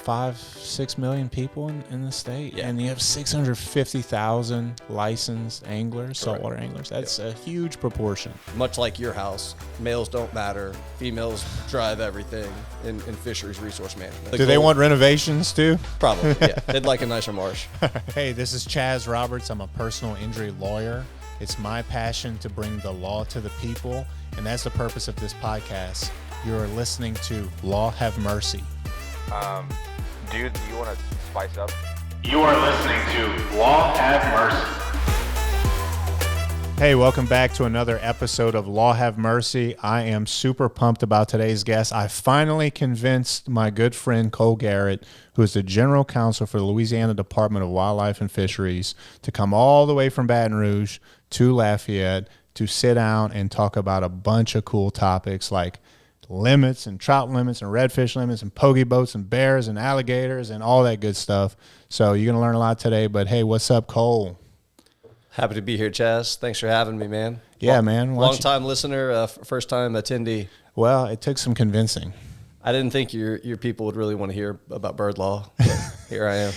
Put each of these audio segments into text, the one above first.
5-6 million people in the state, Yeah. and you have 650,000 licensed anglers, saltwater anglers. That's a huge proportion. Much like your house, males don't matter. Females drive everything in fisheries resource management. Do they want renovations too? Probably, yeah. They'd like a nicer marsh. Hey, this is Chaz Roberts. I'm a personal injury lawyer. It's my passion to bring the law to the people, and that's the purpose of this podcast. You're listening to Law Have Mercy. Dude, do you want to spice up? You are listening to Law Have Mercy. Hey, welcome back to another episode of Law Have Mercy. I am super pumped about today's guest. I finally convinced my good friend Cole Garrett, who is the General Counsel for the Louisiana Department of Wildlife and Fisheries, to come all the way from Baton Rouge to Lafayette to sit down and talk about a bunch of cool topics like limits and trout limits and redfish limits and Pogie boats and bears and alligators and all that good stuff. So you're going to learn a lot today. But hey, what's up, Cole? Happy to be here, Chaz. Thanks for having me, man. Yeah, man. Long-time listener, first-time attendee. Well, it took some convincing. I didn't think your people would really want to hear about bird law, but here I am.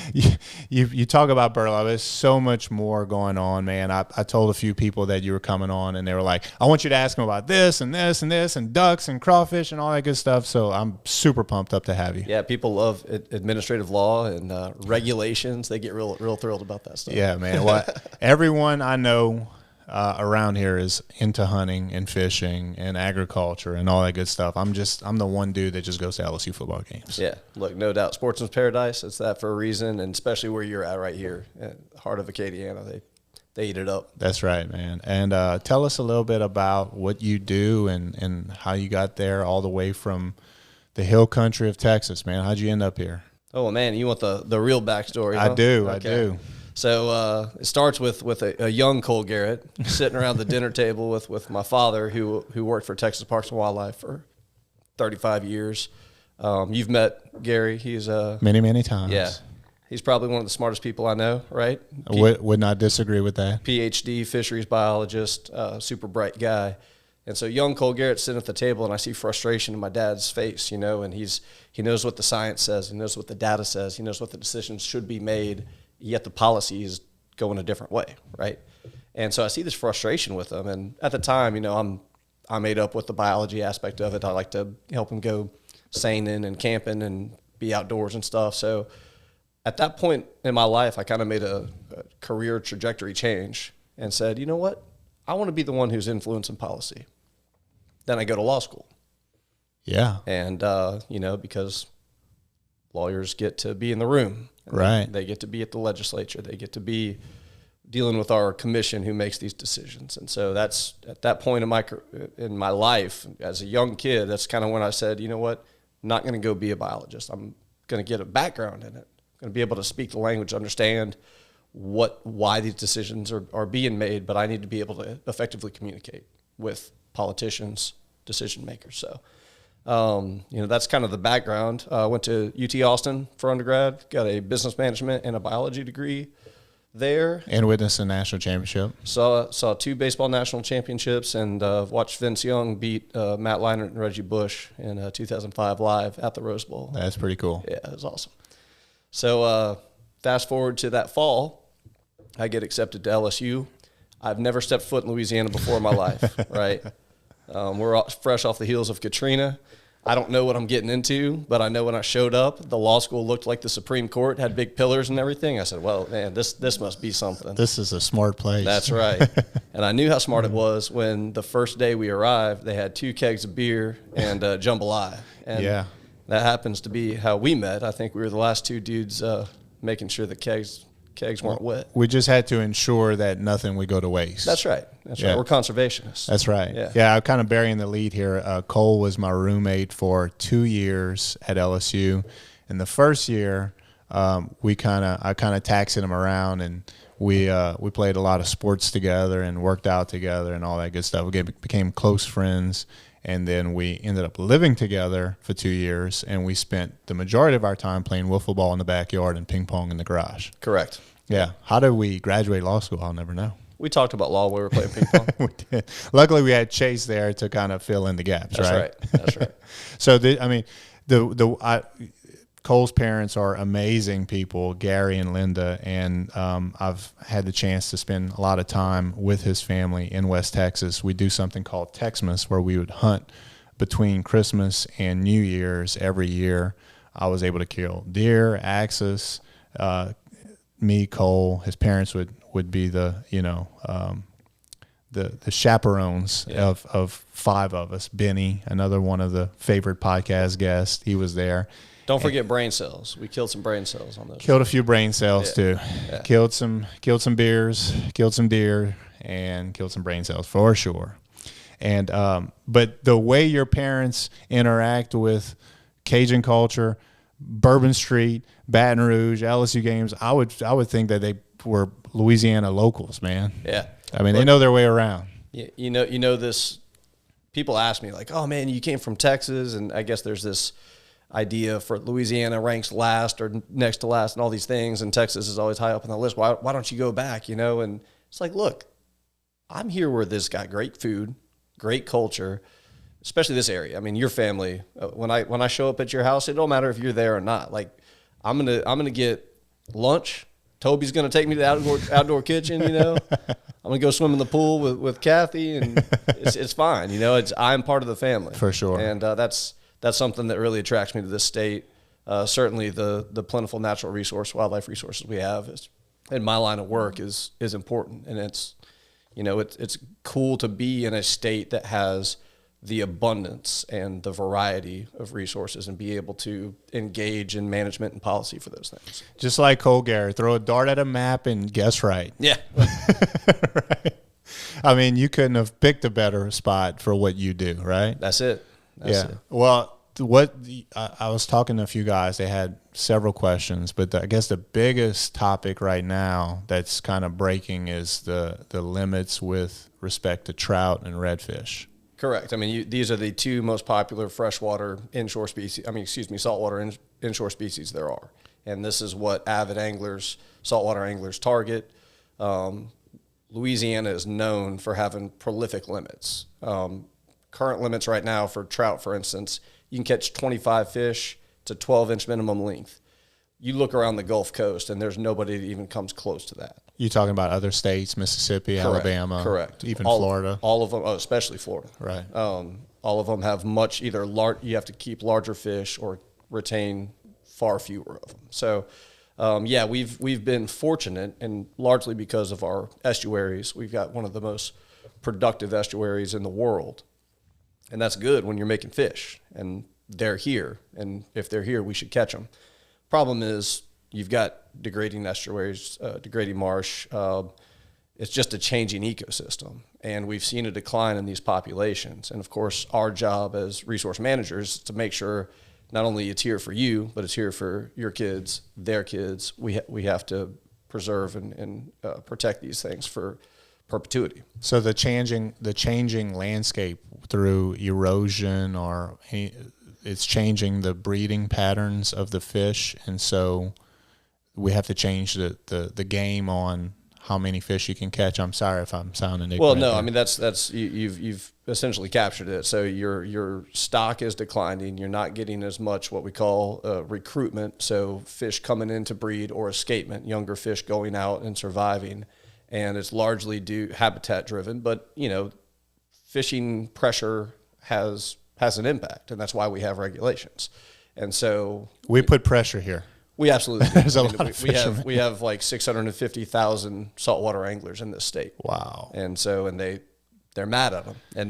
You talk about bird law. There's so much more going on, man. I told a few people that you were coming on, and they were like, I want you to ask them about this and this and this and ducks and crawfish and all that good stuff. So I'm super pumped up to have you. Yeah, people love administrative law and regulations. They get real thrilled about that stuff. Yeah, man. Well, everyone I know around here is into hunting and fishing and agriculture and all that good stuff. I'm the one dude that just goes to LSU football games. Yeah, look, no doubt, sportsman's paradise. It's that for a reason, and especially where you're at right here, at the heart of Acadiana, they eat it up. That's right, man. And tell us a little bit about what you do and how you got there all the way from the hill country of Texas, man. How'd you end up here? Oh man, you want the real backstory? Huh? I do. Okay. I do. So it starts with a young Cole Garrett sitting around the dinner table with my father, who worked for Texas Parks and Wildlife for 35 years. You've met Gary. He's many times. Yeah, he's probably one of the smartest people I know. Right? Would not disagree with that. PhD, fisheries biologist, super bright guy. And so young Cole Garrett's sitting at the table, and I see frustration in my dad's face, and he knows what the science says, he knows what the data says, he knows what the decisions should be made. Yet the policy is going a different way, right? And so I see this frustration with them. And at the time, I'm made up with the biology aspect of it. I like to help them go seining and camping and be outdoors and stuff. So at that point in my life, I kind of made a career trajectory change and said, you know what? I want to be the one who's influencing policy. Then I go to law school. Yeah. And, because lawyers get to be in the room. Right. They get to be at the legislature. They get to be dealing with our commission who makes these decisions. And so that's at that point in my life as a young kid, that's kind of when I said, you know what, I'm not going to go be a biologist. I'm going to get a background in it. I'm going to be able to speak the language, understand why these decisions are being made, but I need to be able to effectively communicate with politicians, decision makers. So that's kind of the background. I went to UT Austin for undergrad, got a business management and a biology degree there. And witnessed a national championship. Saw 2 baseball national championships and watched Vince Young beat Matt Leinart and Reggie Bush in 2005 live at the Rose Bowl. That's pretty cool. Yeah, it was awesome. So fast forward to that fall, I get accepted to LSU. I've never stepped foot in Louisiana before in my life, right? We're fresh off the heels of Katrina. I don't know what I'm getting into, but I know when I showed up, the law school looked like the Supreme Court, had big pillars and everything. I said, well, man, this must be something. This is a smart place. That's right. And I knew how smart it was when the first day we arrived, they had 2 kegs of beer and jambalaya. And yeah. That happens to be how we met. I think we were the last 2 dudes making sure the kegs weren't wet. We just had to ensure that nothing would go to waste. That's right. Right. We're conservationists. That's right. Yeah, I'm kind of burying the lead here. Cole was my roommate for 2 years at LSU. And the first year, I kind of taxied him around, and we played a lot of sports together and worked out together and all that good stuff. We became close friends. And then we ended up living together for 2 years, and we spent the majority of our time playing wiffle ball in the backyard and ping pong in the garage. Correct. Yeah. How did we graduate law school? I'll never know. We talked about law when we were playing ping pong. We did. Luckily, we had Chase there to kind of fill in the gaps, That's right. That's right. So, Cole's parents are amazing people, Gary and Linda, and I've had the chance to spend a lot of time with his family in West Texas. We do something called Texmas, where we would hunt between Christmas and New Year's every year. I was able to kill deer, axis. Me, Cole, his parents would be the the chaperones of five of us. Benny, another one of the favorite podcast guests, he was there. Don't forget brain cells. We killed some brain cells on those. Killed a few brain cells too. Yeah. Killed some beers, killed some deer, and killed some brain cells for sure. And but the way your parents interact with Cajun culture, Bourbon Street, Baton Rouge, LSU games, I would think that they were Louisiana locals, man. Yeah. I mean, they know their way around. You know this. People ask me like, "Oh man, you came from Texas," and I guess there's this idea for Louisiana ranks last or next to last and all these things, and Texas is always high up on the list. Why don't you go back? You know, and it's like, look, I'm here where this got great food, great culture, especially this area. I mean, your family. When I show up at your house, it don't matter if you're there or not. Like, I'm gonna get lunch. Toby's gonna take me to the outdoor kitchen. You know, I'm gonna go swim in the pool with Kathy, and it's fine. You know, I'm part of the family for sure, and that's something that really attracts me to this state. Certainly, the plentiful natural wildlife resources we have in my line of work is important, and it's cool to be in a state that has the abundance and the variety of resources and be able to engage in management and policy for those things. Just like Cole Garrett, throw a dart at a map and guess right. Yeah. Right. I mean, you couldn't have picked a better spot for what you do, right? That's it. That's it. Well, I was talking to a few guys. They had several questions, but I guess the biggest topic right now that's kind of breaking is the limits with respect to trout and redfish. Correct. I mean, these are the two most popular freshwater inshore species. Saltwater inshore species there are, and this is what avid anglers, saltwater anglers, target. Louisiana is known for having prolific limits. Current limits right now for trout, for instance, you can catch 25 fish to 12-inch minimum length. You look around the Gulf Coast, and there's nobody that even comes close to that. You talking about other states, Mississippi, Correct. Alabama, correct, even Florida? All of them, especially Florida. Right. All of them have you have to keep larger fish or retain far fewer of them. So, we've been fortunate, and largely because of our estuaries, we've got one of the most productive estuaries in the world. And that's good when you're making fish, and they're here. And if they're here, we should catch them. Problem is, you've got degrading estuaries, degrading marsh. It's just a changing ecosystem, and we've seen a decline in these populations. And of course, our job as resource managers is to make sure not only it's here for you, but it's here for your kids, their kids. We have to preserve and protect these things for perpetuity. So the changing landscape through erosion it's changing the breeding patterns of the fish, and so we have to change the game on how many fish you can catch. I'm sorry if I'm sounding ignorant. Well, no, I mean that's you've essentially captured it. So your stock is declining. You're not getting as much what we call recruitment. So fish coming in to breed or escapement, younger fish going out and surviving, and it's largely habitat driven. But fishing pressure has an impact, and that's why we have regulations. And so we put pressure here. We absolutely do. There's a lot of fishermen. We have like 650,000 saltwater anglers in this state. Wow. And so they're mad at them, and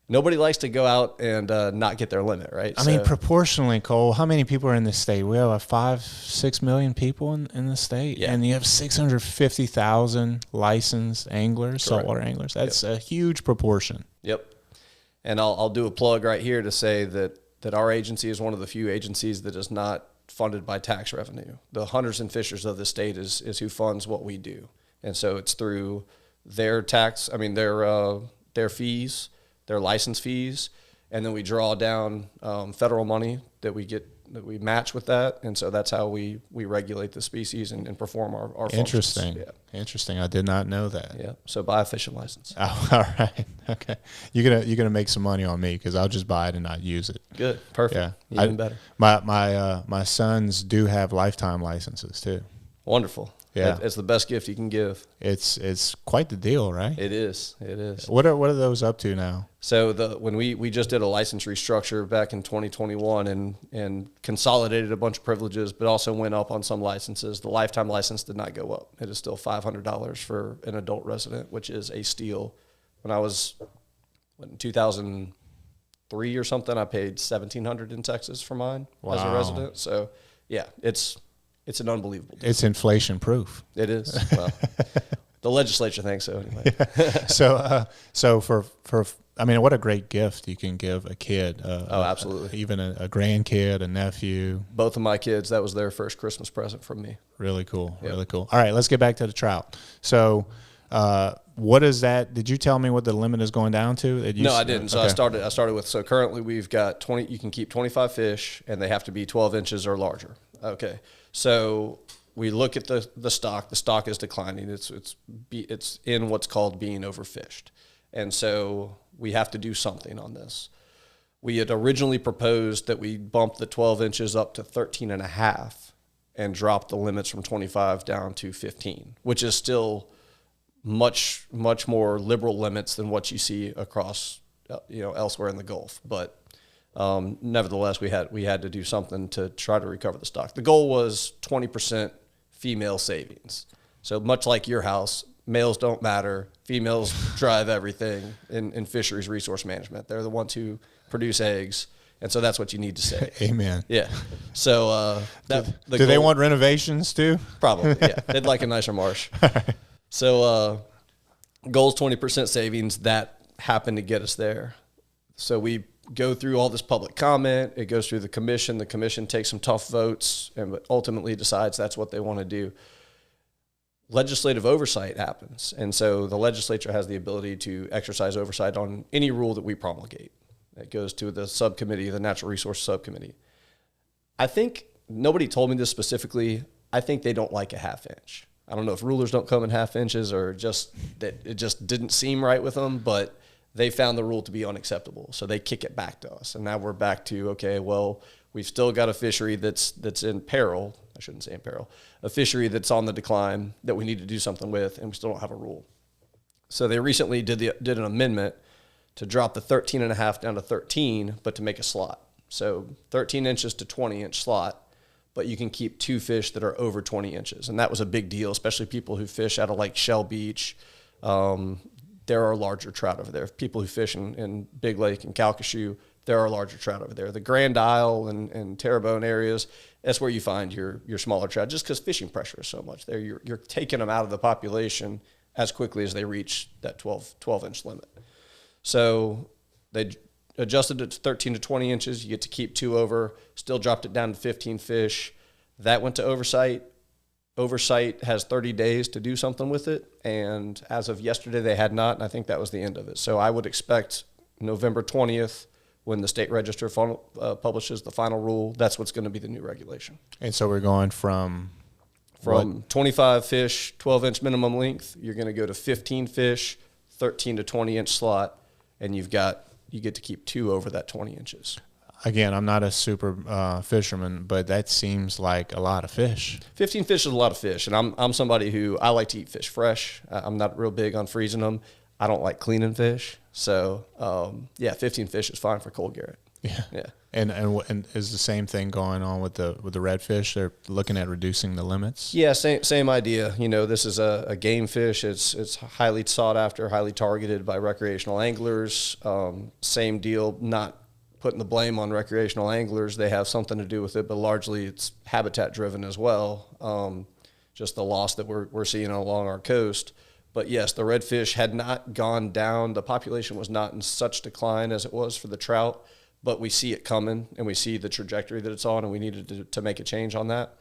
nobody likes to go out and not get their limit, right? I mean, proportionally, Cole, how many people are in this state? We have 5-6 million people in the state, and you have 650,000 licensed anglers, saltwater anglers. That's a huge proportion. Yep. And I'll do a plug right here to say that our agency is one of the few agencies that is not funded by tax revenue. The hunters and fishers of the state is who funds what we do, and so it's through their their fees, their license fees, and then we draw down federal money that we get we match with that, and so that's how we regulate the species and perform our functions. Interesting. Yeah. Interesting. I did not know that. Yeah. So buy a fishing license. Oh, all right. Okay. You're gonna make some money on me because I'll just buy it and not use it. Good. Perfect. Yeah. Even better. My sons do have lifetime licenses too. Wonderful. Yeah. It's the best gift you can give. It's quite the deal, right? It is. It is. What are those up to now? So when we just did a license restructure back in 2021 and consolidated a bunch of privileges, but also went up on some licenses. The lifetime license did not go up. It is still $500 for an adult resident, which is a steal. When I was in 2003 or something, I paid $1,700 in Texas for mine as a Wow. resident. So yeah, it's an unbelievable deal. It's inflation proof. It is. Well, the legislature thinks so anyway. So for I mean, what a great gift you can give a kid. Oh, absolutely. Even a grandkid, a nephew. Both of my kids, that was their first Christmas present from me. Really cool. Yep. Really cool. All right, let's get back to the trout. So, what is that? Did you tell me what the limit is going down to? No, I didn't. So okay. I started with, so currently we've got 20, you can keep 25 fish and they have to be 12 inches or larger. Okay. So we look at the stock. The stock is declining. It's in what's called being overfished. And so we have to do something on this. We had originally proposed that we bump the 12 inches up to 13 and a half and drop the limits from 25 down to 15, which is still much more liberal limits than what you see across elsewhere in the Gulf. But nevertheless, we had to do something to try to recover the stock. The goal was 20% female savings. So much like your house, males don't matter. Females drive everything in fisheries resource management. They're the ones who produce eggs. And so that's what you need to say. Amen. Yeah. So do they want renovations too? Probably, yeah. They'd like a nicer marsh. So goals 20% savings, that happened to get us there. So we go through all this public comment. It goes through the commission. The commission takes some tough votes and ultimately decides that's what they want to do. Legislative oversight happens. And so the legislature has the ability to exercise oversight on any rule that we promulgate. It goes to the subcommittee, the Natural Resource Subcommittee. I think, nobody told me this specifically, I think they don't like a half inch. I don't know if rulers don't come in half inches or just that it just didn't seem right with them, but they found the rule to be unacceptable. So they kick it back to us. And now we're back to, okay, well, we've still got a fishery that's in peril. I shouldn't say in peril. A fishery that's on the decline that we need to do something with, and we still don't have a rule. So they recently did an amendment to drop the 13 and a half down to 13, but to make a slot. So 13 inches to 20 inch slot, but you can keep two fish that are over 20 inches. And that was a big deal, especially people who fish out of like Shell Beach. There are larger trout over there. People who fish in Big Lake and Calcasieu, there are larger trout over there. The Grand Isle and Terrebonne areas, that's where you find your smaller trout, just because fishing pressure is so much there. You're taking them out of the population as quickly as they reach that 12-inch limit. So they adjusted it to 13 to 20 inches. You get to keep two over, still dropped it down to 15 fish. That went to oversight. Oversight has 30 days to do something with it. And as of yesterday, they had not. And I think that was the end of it. So I would expect November 20th, when the state register publishes the final rule, that's what's going to be the new regulation. And so we're going from 25 fish, 12-inch minimum length, you're going to go to 15 fish, 13 to 20-inch slot, and you get to keep two over that 20 inches. Again, I'm not a super fisherman, but that seems like a lot of fish. 15 fish is a lot of fish, and I'm somebody who, I like to eat fish fresh. I'm not real big on freezing them. I don't like cleaning fish. So, 15 fish is fine for Cole Garrett. Yeah. And is the same thing going on with the redfish? They're looking at reducing the limits? Yeah, same idea. This is a game fish. It's highly sought after, highly targeted by recreational anglers. Same deal, not putting the blame on recreational anglers. They have something to do with it, but largely it's habitat driven as well. Just the loss that we're seeing along our coast. But yes, the redfish had not gone down. The population was not in such decline as it was for the trout, but we see it coming and we see the trajectory that it's on, and we needed to make a change on that.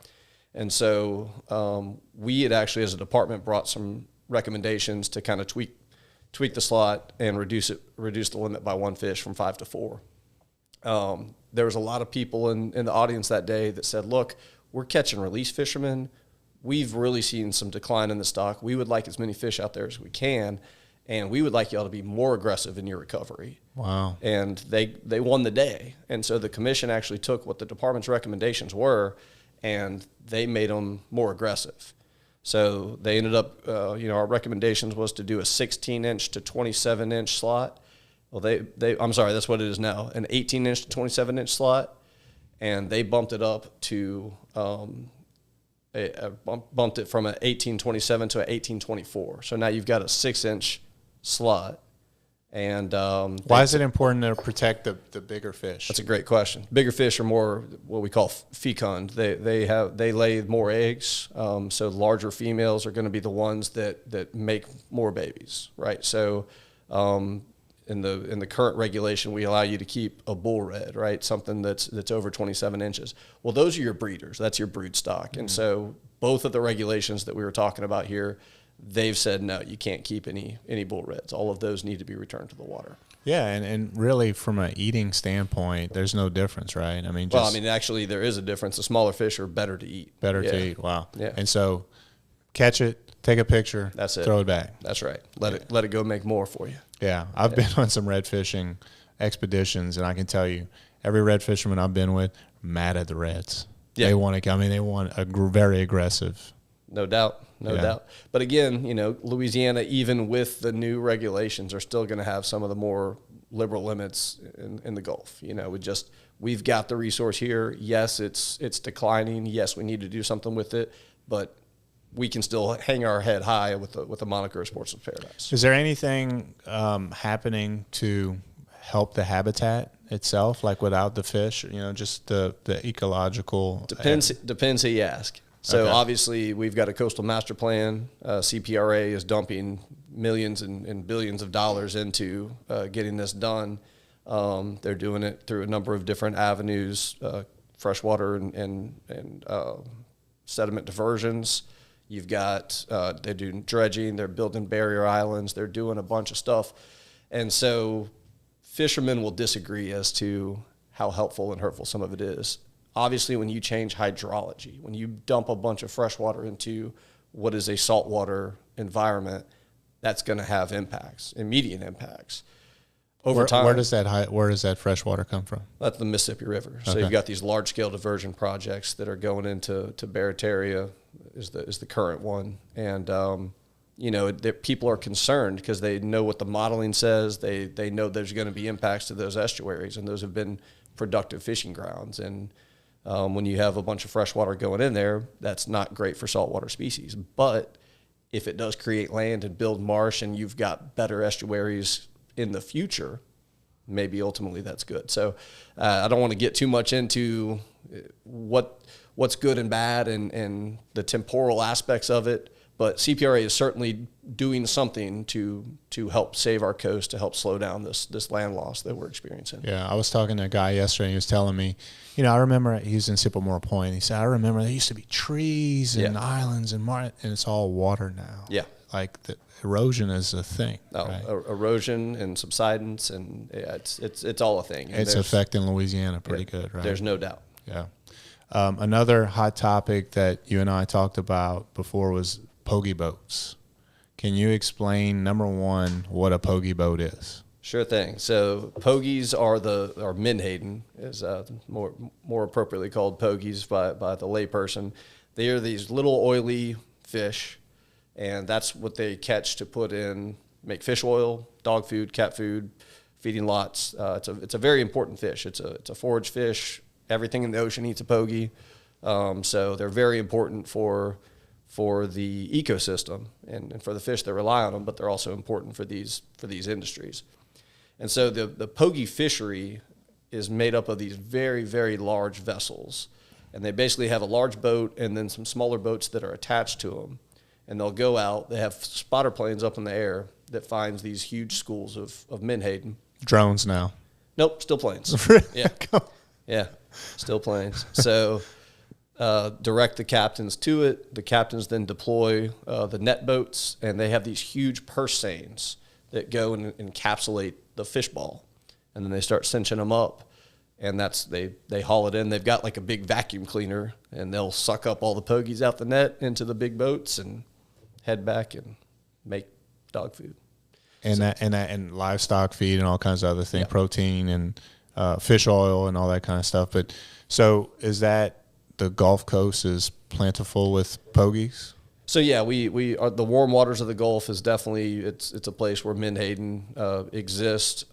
And so we had actually, as a department, brought some recommendations to kind of tweak tweak the slot and reduce the limit by one fish from 5 to 4. there was a lot of people in the audience that day that said, look, we're catch and release fishermen. We've really seen some decline in the stock. We would like as many fish out there as we can, and we would like y'all to be more aggressive in your recovery. Wow. And they won the day. And so the commission actually took what the department's recommendations were, and they made them more aggressive. So they ended up, our recommendations was to do a 16-inch to 27-inch slot. Well, I'm sorry, that's what it is now, an 18-inch to 27-inch slot, and they bumped it up to bumped it from an 1827 to an 1824. So now you've got a 6-inch slot. And why is it important to protect the bigger fish? That's a great question. Bigger fish are more what we call fecund. They lay more eggs. So larger females are going to be the ones that make more babies, right? So in the current regulation, we allow you to keep a bull red, right? Something that's over 27 inches. Well, those are your breeders. That's your brood stock. And so both of the regulations that we were talking about here, they've said, no, you can't keep any bull reds. All of those need to be returned to the water. Yeah, and really from an eating standpoint, there's no difference, right? I mean, actually there is a difference. The smaller fish are better to eat. To eat, wow. Yeah. And so catch it, take a picture, that's it. Throw it back. That's right. Let it go make more for you. Yeah, I've been on some red fishing expeditions, and I can tell you, every red fisherman I've been with, mad at the reds. Yeah. They want a very aggressive. No doubt. No doubt. But again, Louisiana, even with the new regulations, are still going to have some of the more liberal limits in the Gulf. We've got the resource here. Yes, it's declining. Yes, we need to do something with it, but we can still hang our head high with the moniker of Sportsman's Paradise. Is there anything happening to help the habitat itself, like without the fish? Just the ecological. Depends who you ask. So obviously we've got a coastal master plan. CPRA is dumping millions and billions of dollars into getting this done. They're doing it through a number of different avenues, freshwater and sediment diversions. You've got they're doing dredging. They're building barrier islands. They're doing a bunch of stuff. And so fishermen will disagree as to how helpful and hurtful some of it is. Obviously, when you change hydrology, when you dump a bunch of fresh water into what is a saltwater environment, that's going to have impacts, immediate impacts. Over time, where does that fresh water come from? That's the Mississippi River. So you've got these large-scale diversion projects that are going into Barataria is the current one, and people are concerned because they know what the modeling says. They know there's going to be impacts to those estuaries, and those have been productive fishing grounds. And when you have a bunch of fresh water going in there, that's not great for saltwater species. But if it does create land and build marsh and you've got better estuaries in the future, maybe ultimately that's good. So I don't want to get too much into what's good and bad and the temporal aspects of it, but CPRA is certainly doing something to help save our coast, to help slow down this land loss that we're experiencing. Yeah, I was talking to a guy yesterday, and he was telling me, I remember he was in Sycamore Point. He said, I remember there used to be trees and islands and it's all water now. Yeah. Like the erosion is a thing. Oh, right? Erosion and subsidence, and it's all a thing. And it's affecting Louisiana pretty good, right? There's no doubt. Yeah. Another hot topic that you and I talked about before was Pogie boats. Can you explain, number one, what a Pogie boat is? Sure thing. So Pogies are menhaden, is more appropriately called Pogies by the layperson. They are these little oily fish, and that's what they catch to put in, make fish oil, dog food, cat food, feeding lots. It's a very important fish. It's a forage fish. Everything in the ocean eats a Pogie. So they're very important for the ecosystem and for the fish that rely on them, but they're also important for these industries. And so the Pogie fishery is made up of these very, very large vessels. And they basically have a large boat and then some smaller boats that are attached to them. And they'll go out. They have spotter planes up in the air that finds these huge schools of menhaden. Drones now. Nope, still planes. Yeah. Yeah, still planes. So direct the captains to it. The captains then deploy the net boats, and they have these huge purse seines that go and encapsulate the fish ball. And then they start cinching them up. and they haul it in. They've got like a big vacuum cleaner, and they'll suck up all the pogies out the net into the big boats and head back and make dog food. And livestock feed and all kinds of other things, Yeah. protein and fish oil and all that kind of stuff. But so is that the Gulf Coast is plentiful with pogies? So yeah, we are, the warm waters of the Gulf is definitely it's a place where menhaden exist.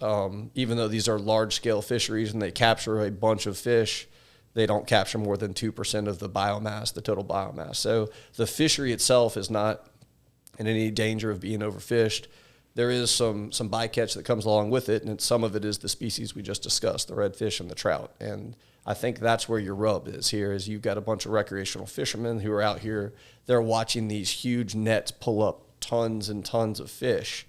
Even though these are large scale fisheries and they capture a bunch of fish, they don't capture more than 2% of the biomass, the total biomass. So the fishery itself is not in any danger of being overfished. There is some bycatch that comes along with it, and some of it is the species we just discussed, the redfish and the trout. And I think that's where your rub is here, is you've got a bunch of recreational fishermen who are out here. They're watching these huge nets pull up tons and tons of fish,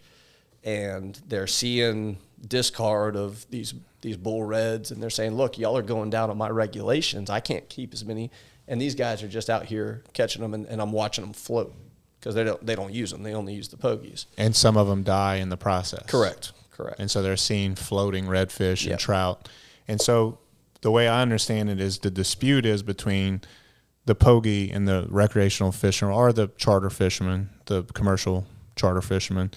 and they're seeing discard of these bull reds, and they're saying, look, y'all are going down on my regulations. I can't keep as many. And these guys are just out here catching them, and I'm watching them float. Because they don't use them. They only use the pogies. And some of them die in the process. Correct. And so they're seeing floating redfish and Yep. trout. And so the way I understand it is the dispute is between the pogie and the recreational fishermen or the charter fishermen, the commercial charter fishermen.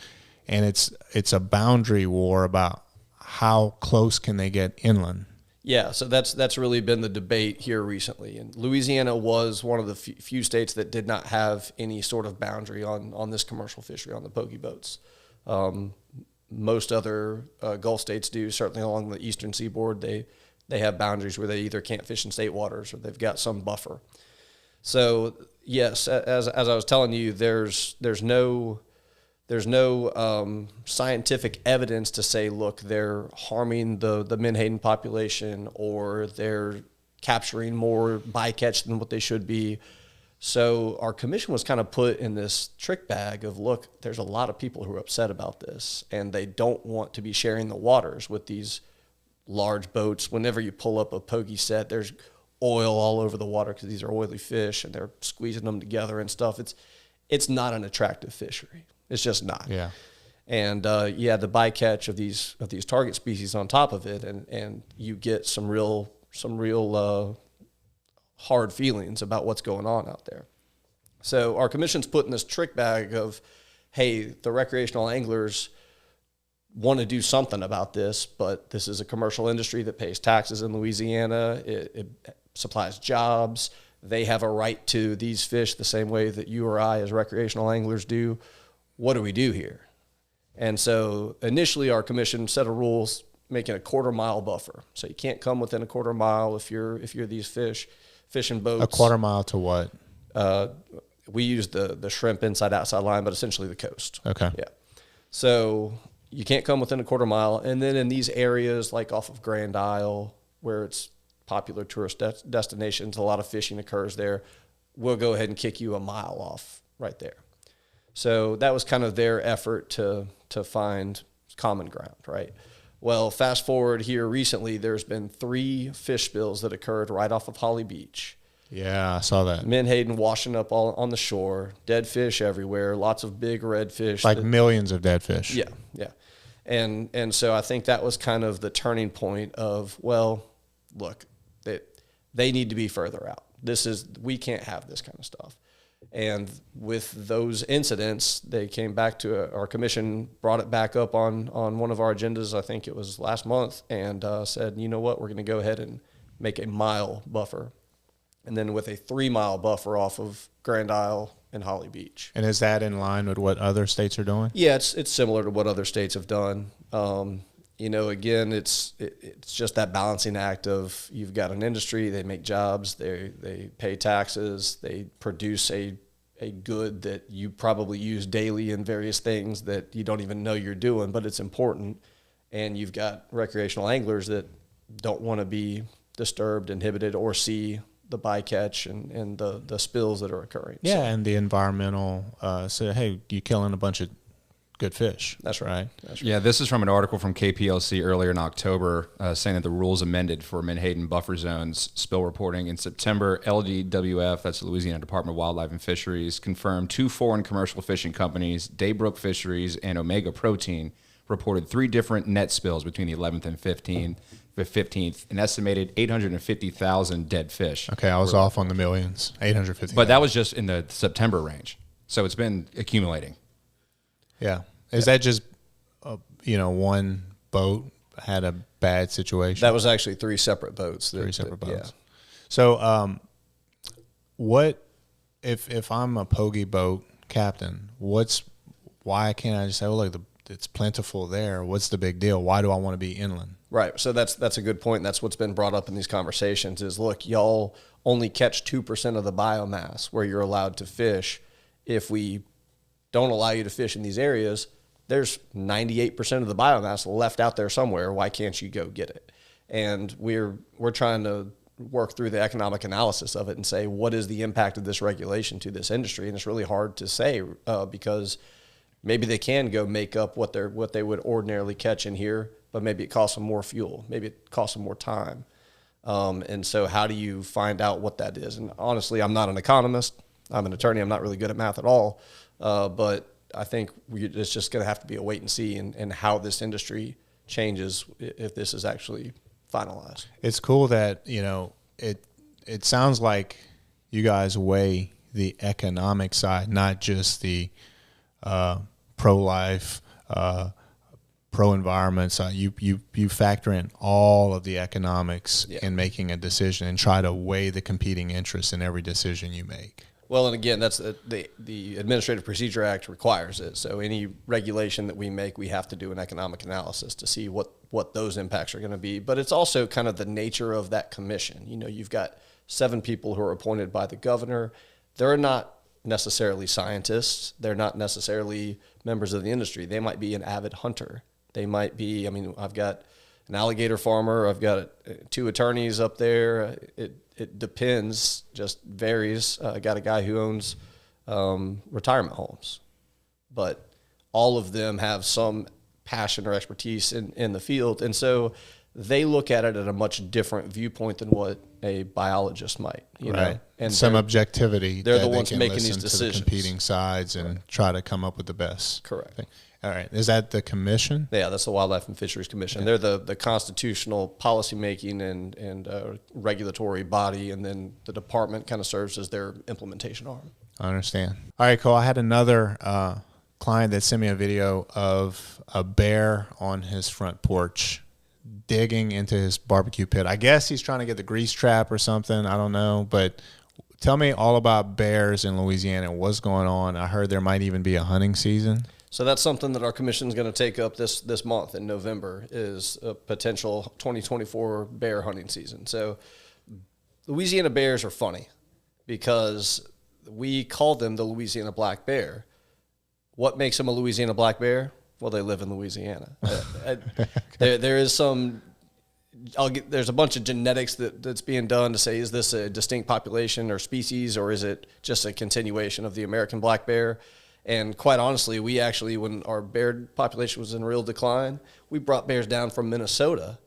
And it's a boundary war about how close can they get inland. Yeah, so that's really been the debate here recently. And Louisiana was one of the few states that did not have any sort of boundary on this commercial fishery, on the pogie boats. Most other Gulf states do, certainly along the eastern seaboard. They have boundaries where they either can't fish in state waters or they've got some buffer. So, yes, as I was telling you, there's no scientific evidence to say, look, they're harming the menhaden population or they're capturing more bycatch than what they should be. So our commission was kind of put in this trick bag of, look, there's a lot of people who are upset about this, and they don't want to be sharing the waters with these large boats. Whenever you pull up a pogie set, there's oil all over the water because these are oily fish, and they're squeezing them together and stuff. It's not an attractive fishery. It's just not. Yeah. And the bycatch of these target species on top of it, and you get some real hard feelings about what's going on out there. So our commission's put in this trick bag of, hey, the recreational anglers want to do something about this, but this is a commercial industry that pays taxes in Louisiana. It supplies jobs. They have a right to these fish the same way that you or I as recreational anglers do. What do we do here? And so initially our commission set of rules making a 1/4 mile buffer. So you can't come within a 1/4 mile if you're these fishing boats. A 1/4 mile to what? We use the shrimp inside-outside line, but essentially the coast. Okay. Yeah. So you can't come within a 1/4 mile. And then in these areas like off of Grand Isle, where it's popular tourist destinations, a lot of fishing occurs there, we'll go ahead and kick you a mile off right there. So that was kind of their effort to find common ground, right? Well, fast forward here recently, there's been 3 fish spills that occurred right off of Holly Beach. Yeah, I saw that. Menhaden washing up all on the shore, dead fish everywhere, lots of big redfish. Like millions of dead fish. Yeah, yeah. And so I think that was kind of the turning point of, well, look, they need to be further out. We can't have this kind of stuff. And with those incidents, they came back to our commission, brought it back up on one of our agendas, I think it was last month, and said, you know what, we're going to go ahead and make a mile buffer. And then with a 3-mile buffer off of Grand Isle and Holly Beach. And is that in line with what other states are doing? Yeah, it's similar to what other states have done. Again, it's just that balancing act of, you've got an industry, they make jobs, they pay taxes, they produce a good that you probably use daily in various things that you don't even know you're doing, but it's important. And you've got recreational anglers that don't want to be disturbed, inhibited, or see the bycatch and the spills that are occurring. Yeah, So, and the environmental say, hey, you're killing a bunch of good fish. that's right. That's right. Yeah, this is from an article from KPLC earlier in October saying that the rules amended for menhaden buffer zones spill reporting in September. LDWF, that's the Louisiana Department of Wildlife and Fisheries, confirmed 2 foreign commercial fishing companies, Daybrook Fisheries and Omega Protein, reported 3 different net spills between the 11th and 15th, an estimated 850,000 dead fish. Okay, I was off on the millions, 850. But that was just in the September range. So it's been accumulating. Yeah. Is that just, one boat had a bad situation? That was actually 3 separate boats. 3 separate boats. Yeah. So what if I'm a Pogie boat captain, why can't I just say, look, it's plentiful there. What's the big deal? Why do I want to be inland? Right. So that's a good point. And that's what's been brought up in these conversations is, look, y'all only catch 2% of the biomass where you're allowed to fish. If we don't allow you to fish in these areas, there's 98% of the biomass left out there somewhere. Why can't you go get it? And we're trying to work through the economic analysis of it and say, what is the impact of this regulation to this industry? And it's really hard to say because maybe they can go make up what they would ordinarily catch in here, but maybe it costs them more fuel. Maybe it costs them more time. And so how do you find out what that is? And honestly, I'm not an economist. I'm an attorney. I'm not really good at math at all. But I think it's just going to have to be a wait and see and how this industry changes if this is actually finalized. It's cool that, it sounds like you guys weigh the economic side, not just the pro-life, pro-environment side. You factor in all of the economics in making a decision and try to weigh the competing interests in every decision you make. Well, and again, that's the Administrative Procedure Act requires it. So any regulation that we make, we have to do an economic analysis to see what those impacts are going to be. But it's also kind of the nature of that commission. You've got 7 people who are appointed by the governor. They're not necessarily scientists. They're not necessarily members of the industry. They might be an avid hunter. They might be, I've got an alligator farmer. I've got 2 attorneys up there. It depends, just varies. I got a guy who owns retirement homes, but all of them have some passion or expertise in the field. And so they look at it at a much different viewpoint than what a biologist might, you know. And some objectivity. They're the ones making these decisions. To the competing sides and try to come up with the best. Correct. thing. All right. Is that the commission? Yeah, that's the Wildlife and Fisheries Commission. They're the constitutional policymaking and regulatory body, and then the department kind of serves as their implementation arm. I understand. All right, Cole. I had another client that sent me a video of a bear on his front porch digging into his barbecue pit. I guess he's trying to get the grease trap or something. I don't know. But tell me all about bears in Louisiana. What's going on? I heard there might even be a hunting season. So that's something that our commission is going to take up this month in November is a potential 2024 bear hunting season. So Louisiana bears are funny because we call them the Louisiana black bear. What makes them a Louisiana black bear? Well, they live in Louisiana. There is some. There's a bunch of genetics that's being done to say, is this a distinct population or species, or is it just a continuation of the American black bear? And quite honestly, we actually, when our bear population was in real decline, we brought bears down from Minnesota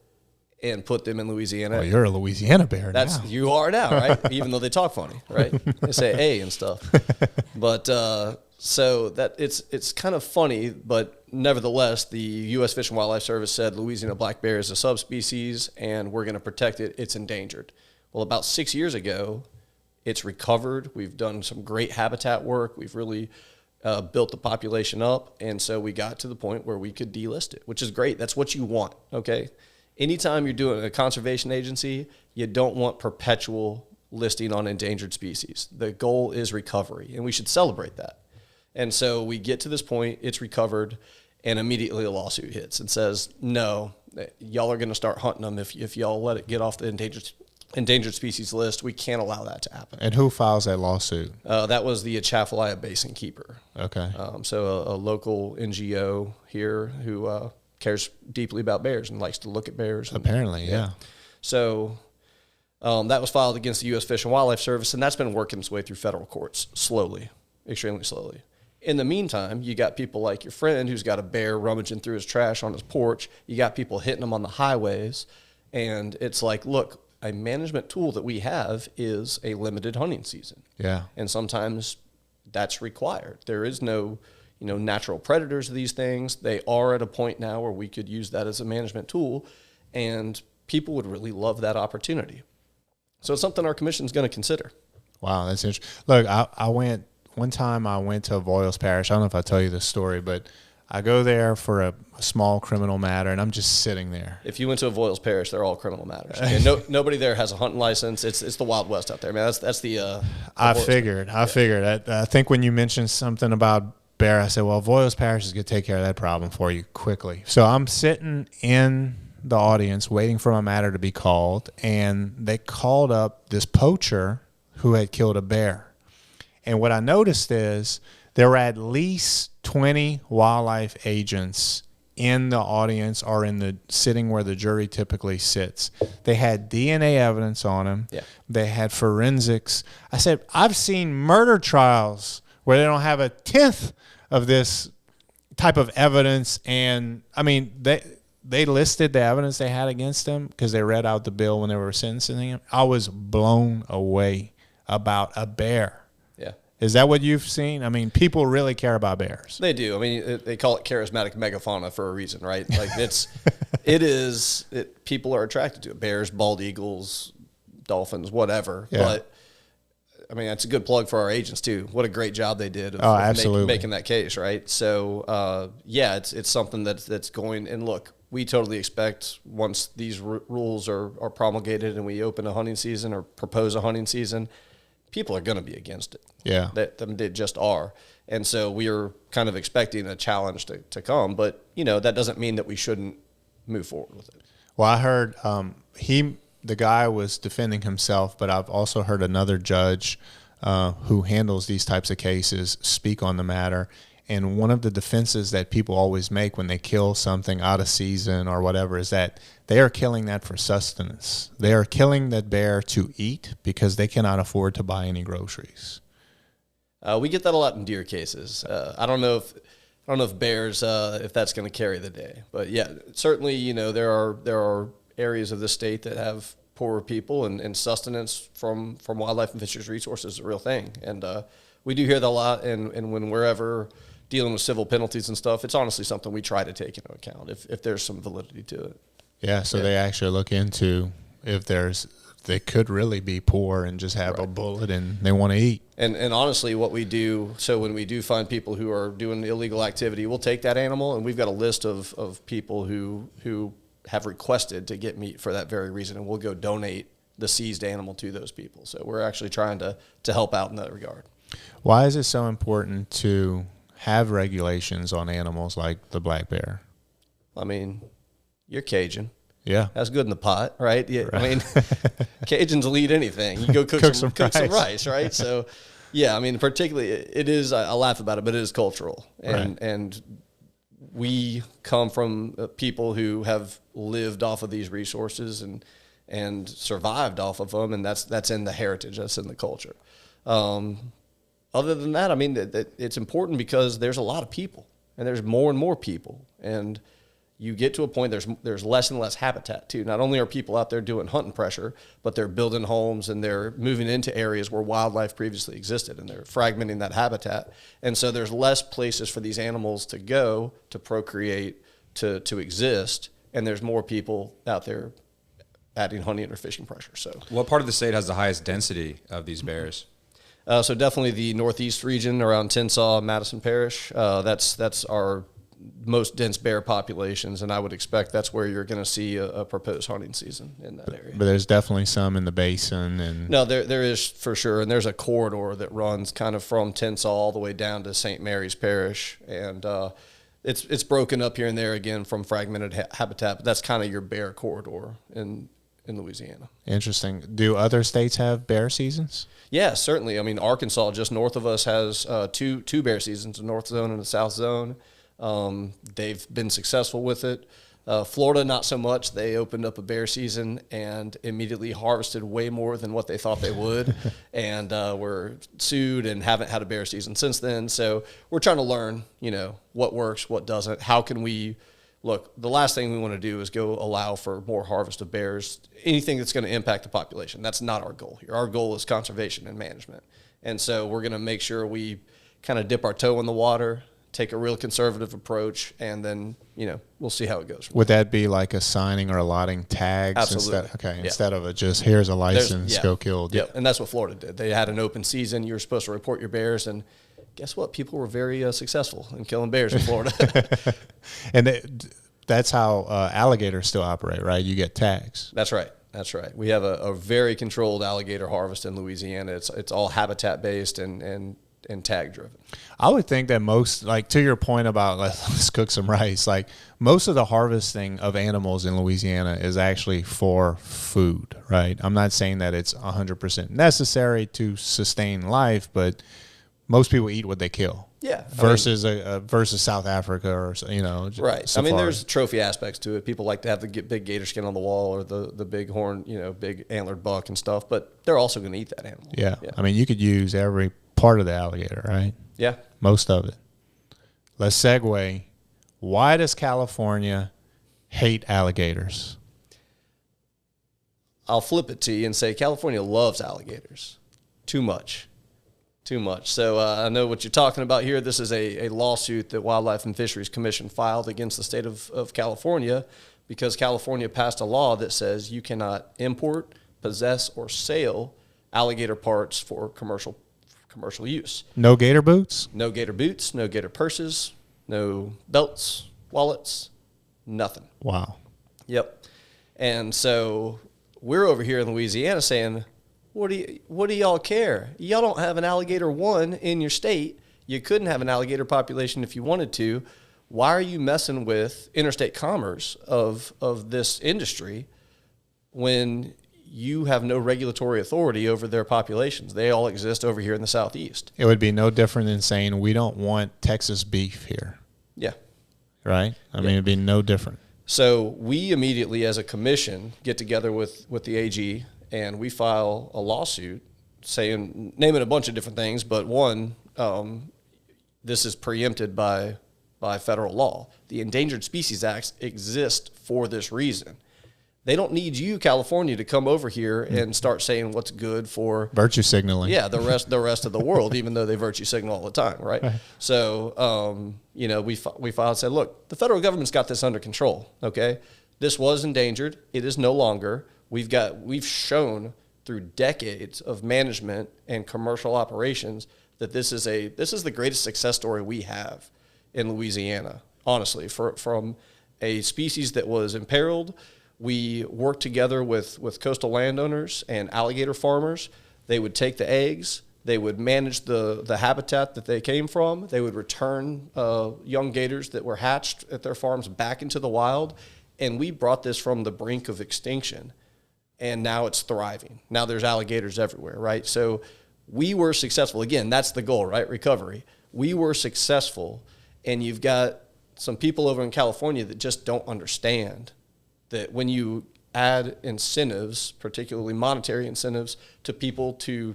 and put them in Louisiana. Well, you're a Louisiana bear now. You are now, right? Even though they talk funny, right? They say "a" and stuff. But so that it's kind of funny, but nevertheless, the U.S. Fish and Wildlife Service said Louisiana black bear is a subspecies, and we're going to protect it. It's endangered. Well, about 6 years ago, it's recovered. We've done some great habitat work. We've really built the population up, and so we got to the point where we could delist it, which is great. That's what you want, okay? Anytime you're doing a conservation agency, you don't want perpetual listing on endangered species. The goal is recovery, and we should celebrate that. And so we get to this point, it's recovered, and immediately a lawsuit hits and says, no, y'all are going to start hunting them if y'all let it get off the endangered species list. We can't allow that to happen. And who files that lawsuit? That was the Atchafalaya Basin Keeper. Okay. So a local NGO here who cares deeply about bears and likes to look at bears. Apparently, yeah. So that was filed against the U.S. Fish and Wildlife Service, and that's been working its way through federal courts slowly, extremely slowly. In the meantime, you got people like your friend who's got a bear rummaging through his trash on his porch. You got people hitting him on the highways. And it's like, look, a management tool that we have is a limited hunting season. Yeah. And sometimes that's required. There is no, natural predators of these things. They are at a point now where we could use that as a management tool, and people would really love that opportunity. So it's something our commission is going to consider. Wow, that's interesting. Look, I went one time. I went to Voiles Parish. I don't know if I tell you this story, but I go there for a small criminal matter, and I'm just sitting there. If you went to a Voiles Parish, they're all criminal matters. And nobody there has a hunting license. It's the Wild West out there, man. That's the. I figured. I think when you mentioned something about bear, I said, well, Voiles Parish is going to take care of that problem for you quickly. So I'm sitting in the audience waiting for my matter to be called, and they called up this poacher who had killed a bear. And what I noticed is there were at least 20 wildlife agents in the audience or in the sitting where the jury typically sits. They had DNA evidence on him. Yeah. They had forensics. I said, I've seen murder trials where they don't have a tenth of this type of evidence. And, I mean, they listed the evidence they had against him because they read out the bill when they were sentencing him. I was blown away about a bear. Yeah. Is that what you've seen? I mean, people really care about bears. They do. I mean, they call it charismatic megafauna for a reason, right? Like people are attracted to it. Bears, bald eagles, dolphins, whatever. Yeah. But I mean, that's a good plug for our agents too. What a great job they did of absolutely. making that case, right? So, it's something that's going. And look, we totally expect once these rules are promulgated and we open a hunting season or propose a hunting season, people are going to be against it. Yeah. They just are. And so we are kind of expecting a challenge to come. But, that doesn't mean that we shouldn't move forward with it. Well, I heard the guy was defending himself, but I've also heard another judge who handles these types of cases speak on the matter. And one of the defenses that people always make when they kill something out of season or whatever is that they are killing that for sustenance. They are killing that bear to eat because they cannot afford to buy any groceries. We get that a lot in deer cases. I don't know if bears if that's going to carry the day, but yeah, certainly there are areas of the state that have poorer people and sustenance from wildlife and fisheries resources is a real thing, and we do hear that a lot. And when we're ever dealing with civil penalties and stuff, it's honestly something we try to take into account if there's some validity to it. Yeah, so they actually look into if they could really be poor and just have a bullet and they want to eat. And honestly, what we do, so when we do find people who are doing illegal activity, we'll take that animal, and we've got a list of people who have requested to get meat for that very reason, and we'll go donate the seized animal to those people. So we're actually trying to help out in that regard. Why is it so important to have regulations on animals like the black bear? I mean, you're Cajun. Yeah. That's good in the pot, right? Yeah. Right. I mean, Cajuns will eat anything. You go cook some rice, right? So, yeah, I mean, particularly it is, I laugh about it, but it is cultural. And we come from people who have lived off of these resources and survived off of them, and that's in the heritage, that's in the culture. Other than that, I mean, it's important because there's a lot of people, and there's more and more people, and you get to a point there's less and less habitat too. Not only are people out there doing hunting pressure, but they're building homes and they're moving into areas where wildlife previously existed, and they're fragmenting that habitat. And so there's less places for these animals to go, to procreate, to exist, and there's more people out there adding hunting or fishing pressure. So, what part of the state has the highest density of these bears? So definitely the northeast region around Tensas, Madison Parish. That's our most dense bear populations, and I would expect that's where you're going to see a proposed hunting season in that area. But there's definitely some in the basin, and no, there is for sure, and there's a corridor that runs kind of from Tensas all the way down to St. Mary's Parish, and it's broken up here and there again from fragmented habitat, but that's kind of your bear corridor in Louisiana. Interesting. Do other states have bear seasons? Yeah, certainly. I mean, Arkansas, just north of us, has two bear seasons, the North Zone and the South Zone. They've been successful with it. Florida, not so much. They opened up a bear season and immediately harvested way more than what they thought they would, and were sued and haven't had a bear season since then. So we're trying to learn, what works, what doesn't. How can we look? The last thing we want to do is go allow for more harvest of bears, anything that's going to impact the population. That's not our goal here. Our goal is conservation and management. And so we're going to make sure we kind of dip our toe in the water take a real conservative approach, and then, we'll see how it goes. Would that be like assigning or allotting tags? Absolutely. Instead of just here's a license, go kill. Yep, and that's what Florida did. They had an open season. You were supposed to report your bears, and guess what? People were very successful in killing bears in Florida. And that's how alligators still operate, right? You get tags. That's right. That's right. We have a very controlled alligator harvest in Louisiana. It's all habitat based and tag driven. I would think that most, like to your point about let's cook some rice, like most of the harvesting of animals in Louisiana is actually for food, right? I'm not saying that it's 100% necessary to sustain life, but most people eat what they kill. Yeah. Versus versus South Africa or right. Safari. I mean, there's trophy aspects to it. People like to have the big gator skin on the wall or the big horn, big antlered buck and stuff. But they're also going to eat that animal. Yeah. I mean, you could use every part of the alligator, right? Yeah. Most of it. Let's segue. Why does California hate alligators? I'll flip it to you and say California loves alligators. Too much. So I know what you're talking about here. This is a lawsuit that Wildlife and Fisheries Commission filed against the state of California because California passed a law that says you cannot import, possess, or sell alligator parts for commercial use. No gator boots? No gator boots, no gator purses, no belts, wallets, nothing. Wow. Yep. And so we're over here in Louisiana saying, what do y'all care? Y'all don't have an alligator one in your state. You couldn't have an alligator population if you wanted to. Why are you messing with interstate commerce of this industry when you have no regulatory authority over their populations? They all exist over here in the Southeast. It would be no different than saying we don't want Texas beef here. Yeah. Right? I mean, it'd be no different. So we immediately, as a commission, get together with the AG, and we file a lawsuit naming a bunch of different things, but one, this is preempted by federal law. The Endangered Species Act exists for this reason. They don't need you, California, to come over here and start saying what's good for virtue signaling. Yeah, the rest of the world, even though they virtue signal all the time, right? So, we filed and said, look, the federal government's got this under control. Okay, this was endangered. It is no longer. We've shown through decades of management and commercial operations that this is the greatest success story we have in Louisiana. Honestly, from a species that was imperiled. We worked together with coastal landowners and alligator farmers. They would take the eggs. They would manage the habitat that they came from. They would return young gators that were hatched at their farms back into the wild. And we brought this from the brink of extinction. And now it's thriving. Now there's alligators everywhere, right? So we were successful. Again, that's the goal, right? Recovery. We were successful. And you've got some people over in California that just don't understand that when you add incentives, particularly monetary incentives, to people to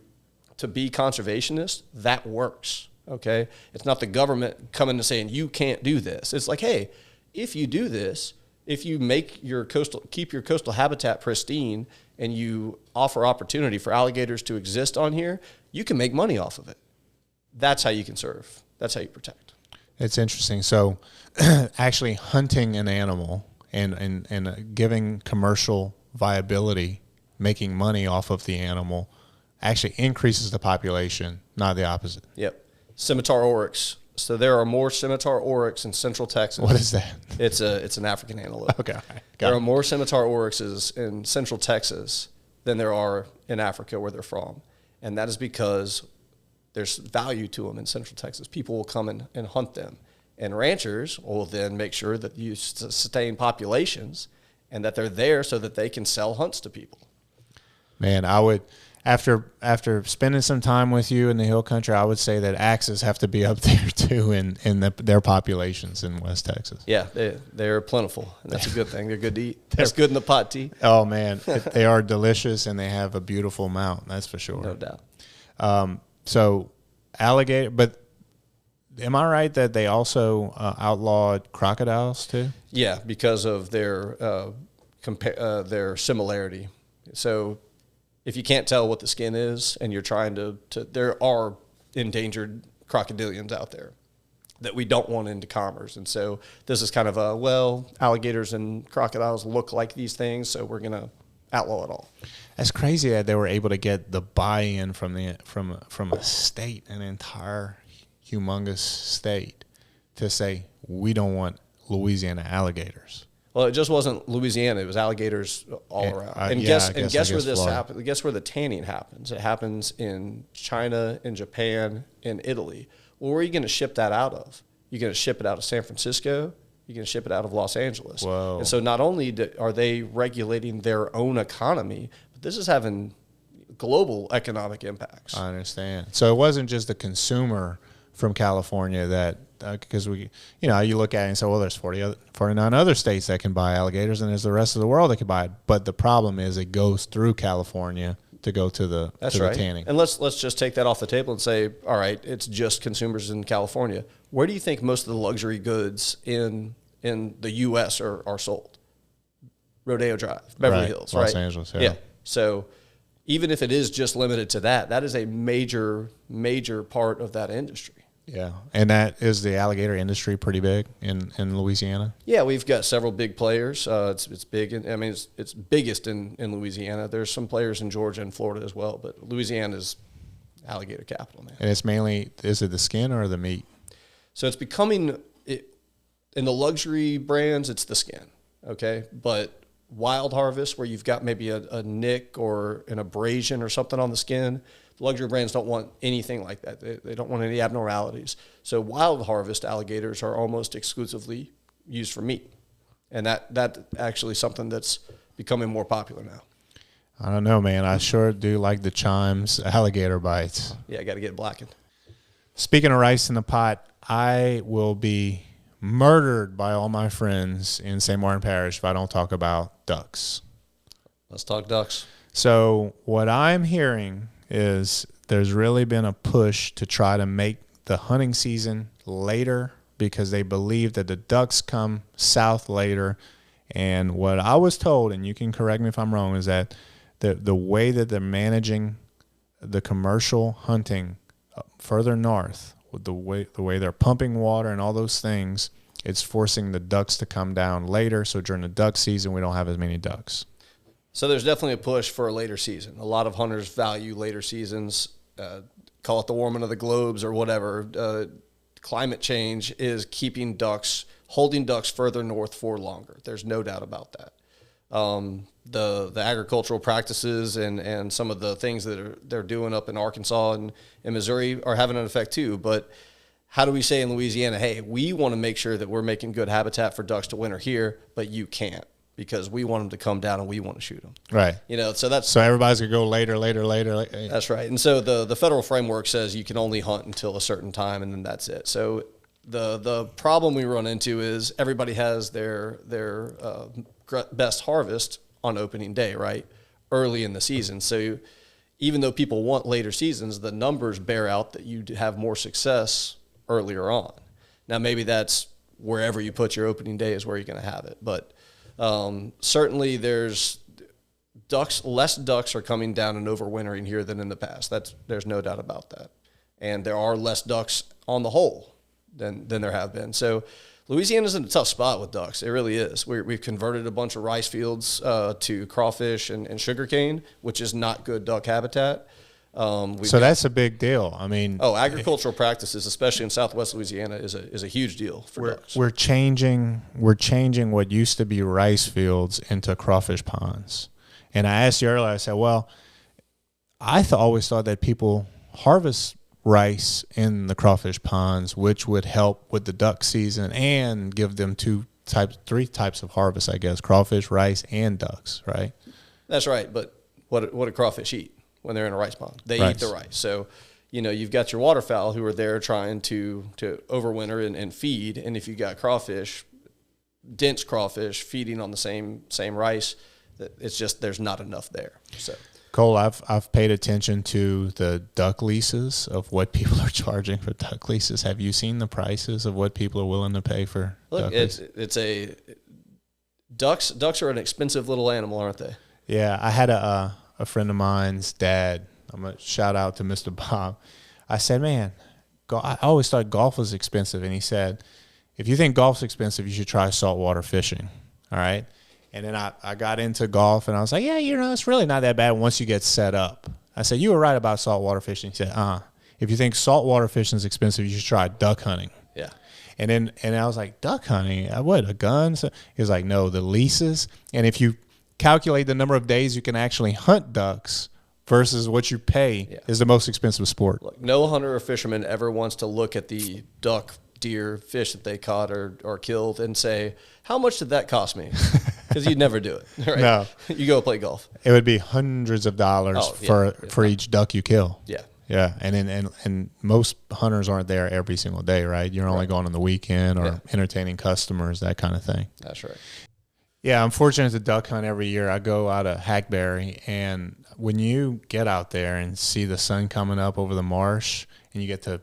be conservationists, that works, okay? It's not the government coming and saying, you can't do this. It's like, hey, if you do this, if you keep your coastal habitat pristine and you offer opportunity for alligators to exist on here, you can make money off of it. That's how you conserve. That's how you protect. It's interesting. So actually hunting an animal and giving commercial viability, making money off of the animal, actually increases the population, not the opposite. Yep. Scimitar oryx. So there are more scimitar oryx in central Texas. What is that? It's an African antelope. Okay. There are more scimitar oryxes in central Texas than there are in Africa where they're from. And that is because there's value to them in central Texas. People will come and hunt them. And ranchers will then make sure that you sustain populations and that they're there so that they can sell hunts to people. Man, I would, after spending some time with you in the hill country, I would say that axes have to be up there too in their populations in West Texas. Yeah, they're plentiful, and that's a good thing. They're good to eat. That's good in the pot tea. Oh, man. They are delicious, and they have a beautiful mount, that's for sure. No doubt. So alligator, but am I right that they also outlawed crocodiles too? Yeah, because of their similarity. So if you can't tell what the skin is and you're trying to there are endangered crocodilians out there. that we don't want into commerce. And so this is kind of alligators and crocodiles look like these things, so we're going to outlaw it all. That's crazy that they were able to get the buy-in from a state, an entire humongous state, to say we don't want Louisiana alligators. Well, it just wasn't Louisiana; it was alligators all around. And guess where this happens? Guess where the tanning happens? It happens in China, in Japan, in Italy. Well, where are you going to ship that out of? You're going to ship it out of San Francisco. You're going to ship it out of Los Angeles. Whoa. And so not only are they regulating their own economy, but this is having global economic impacts. I understand. So it wasn't just the consumer from California that, because you look at it and say, well, there's 49 other states that can buy alligators, and there's the rest of the world that can buy it. But the problem is it goes through California to go to the tanning. And let's just take that off the table and say, all right, it's just consumers in California. Where do you think most of the luxury goods in the U.S. are sold? Rodeo Drive, Beverly Hills, right? Los Angeles, yeah. So even if it is just limited to that, that is a major, major part of that industry. Yeah, and that is the alligator industry pretty big in Louisiana? Yeah, we've got several big players. It's big. It's biggest in Louisiana. There's some players in Georgia and Florida as well, but Louisiana is alligator capital, man. And it's mainly, is it the skin or the meat? So it's becoming, in the luxury brands, it's the skin, okay? But wild harvest, where you've got maybe a nick or an abrasion or something on the skin, the luxury brands don't want anything like that. They don't want any abnormalities. So wild harvest alligators are almost exclusively used for meat. And that actually something that's becoming more popular now. I don't know, man. I sure do like the Chimes alligator bites. Yeah, I got to get it blackened. Speaking of rice in the pot, I will be murdered by all my friends in St. Martin Parish if I don't talk about ducks. Let's talk ducks. So what I'm hearing is there's really been a push to try to make the hunting season later because they believe that the ducks come south later. And what I was told, and you can correct me if I'm wrong, is that the way that they're managing the commercial hunting further north, with the way they're pumping water and all those things, it's forcing the ducks to come down later. So during the duck season, we don't have as many ducks. So there's definitely a push for a later season. A lot of hunters value later seasons, call it the warming of the globes or whatever. Climate change is holding ducks further north for longer. There's no doubt about that. The agricultural practices and some of the things that they're doing up in Arkansas and in Missouri are having an effect too. But how do we say in Louisiana, hey, we want to make sure that we're making good habitat for ducks to winter here, but you can't, because we want them to come down and we want to shoot them. Right. So everybody's going to go later. That's right. And so the federal framework says you can only hunt until a certain time, and then that's it. So the problem we run into is everybody has their best harvest on opening day, right? Early in the season. So even though people want later seasons, the numbers bear out that you have more success earlier on. Now, maybe that's wherever you put your opening day is where you're going to have it. But certainly there's less ducks are coming down and overwintering here than in the past. There's no doubt about that. And there are less ducks on the whole than there have been. So Louisiana's in a tough spot with ducks. It really is. We've converted a bunch of rice fields to crawfish and sugarcane, which is not good duck habitat. That's a big deal. I mean, agricultural practices, especially in Southwest Louisiana, is a huge deal for ducks. We're changing what used to be rice fields into crawfish ponds. And I asked you earlier, I said, well, I always thought that people harvest rice in the crawfish ponds, which would help with the duck season and give them three types of harvest, I guess: crawfish, rice, and ducks, right? That's right. But what do crawfish eat when they're in a rice pond? They eat the rice. So, you've got your waterfowl who are there trying to overwinter and feed. And if you've got dense crawfish feeding on the same rice, it's just there's not enough there. So, Cole, I've paid attention to the duck leases of what people are charging for duck leases. Have you seen the prices of what people are willing to pay for duck leases? Ducks are an expensive little animal, aren't they? Yeah, I had a friend of mine's dad. I'm going to shout out to Mr. Bob. I said, man, I always thought golf was expensive. And he said, if you think golf's expensive, you should try saltwater fishing. All right. And then I got into golf, and I was like, yeah, it's really not that bad once you get set up. I said, you were right about saltwater fishing. He said, if you think saltwater fishing is expensive, you should try duck hunting. Yeah. And I was like, duck hunting? What, a gun? So he was like, no, the leases. And if you calculate the number of days you can actually hunt ducks versus what you pay is the most expensive sport. Look, no hunter or fisherman ever wants to look at the duck, deer, fish that they caught or killed and say, how much did that cost me? Because you'd never do it. Right? No. You go play golf. It would be hundreds of dollars for each duck you kill. Yeah. Yeah, and most hunters aren't there every single day, right? You're only going on the weekend or entertaining customers, that kind of thing. That's right. Yeah, I'm fortunate to duck hunt every year. I go out of Hackberry, and when you get out there and see the sun coming up over the marsh, and you get to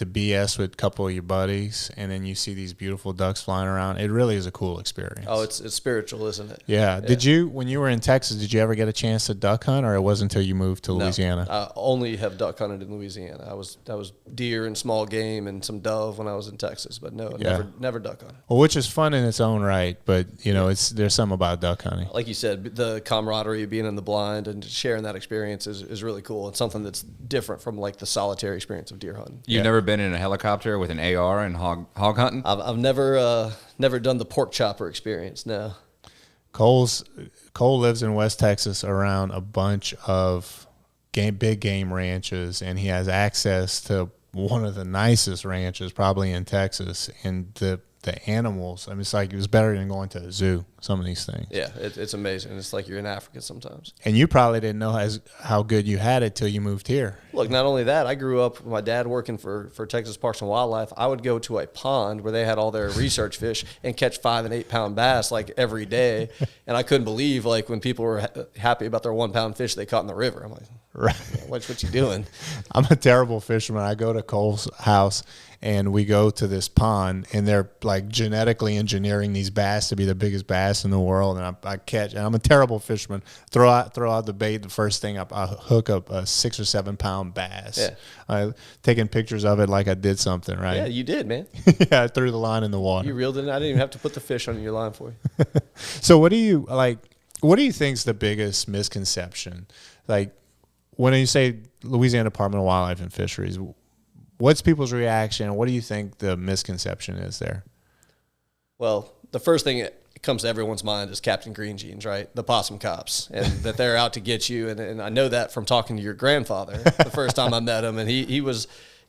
BS with a couple of your buddies, and then you see these beautiful ducks flying around. It really is a cool experience. Oh, it's spiritual, isn't it? Yeah. Did you, when you were in Texas, did you ever get a chance to duck hunt, or it wasn't until you moved to Louisiana? I only have duck hunted in Louisiana. I was deer and small game and some dove when I was in Texas, but no, never duck hunted. Well, which is fun in its own right, but there's something about duck hunting. Like you said, the camaraderie of being in the blind and sharing that experience is really cool. It's something that's different from like the solitary experience of deer hunting. You've never been in a helicopter with an AR and hog hunting? I've never done the pork chopper experience. No. Cole lives in West Texas around a bunch of big game ranches, and he has access to one of the nicest ranches probably in Texas. And the animals, I mean, it's like it was better than going to a zoo, some of these things. Yeah, it's amazing. It's like you're in Africa sometimes. And you probably didn't know how good you had it till you moved here. Look, not only that, I grew up with my dad working for Texas Parks and Wildlife. I would go to a pond where they had all their research fish and catch 5 and 8 pound bass like every day. And I couldn't believe like when people were happy about their 1 pound fish they caught in the river. I'm like, right, what you doing? I'm a terrible fisherman. I go to Cole's house, and we go to this pond, and they're like genetically engineering these bass to be the biggest bass in the world. And I catch, and I'm a terrible fisherman. Throw out the bait. The first thing I hook up a 6 or 7 pound bass. Yeah. Taking pictures of it like I did something, right? Yeah, you did, man. Yeah, I threw the line in the water. You reeled it in. I didn't even have to put the fish on your line for you. So what do you think is the biggest misconception? Like when you say Louisiana Department of Wildlife and Fisheries, what's people's reaction, and what do you think the misconception is there? Well, the first thing that comes to everyone's mind is Captain Green Jeans, right? The possum cops, and that they're out to get you. And I know that from talking to your grandfather the first time I met him, and he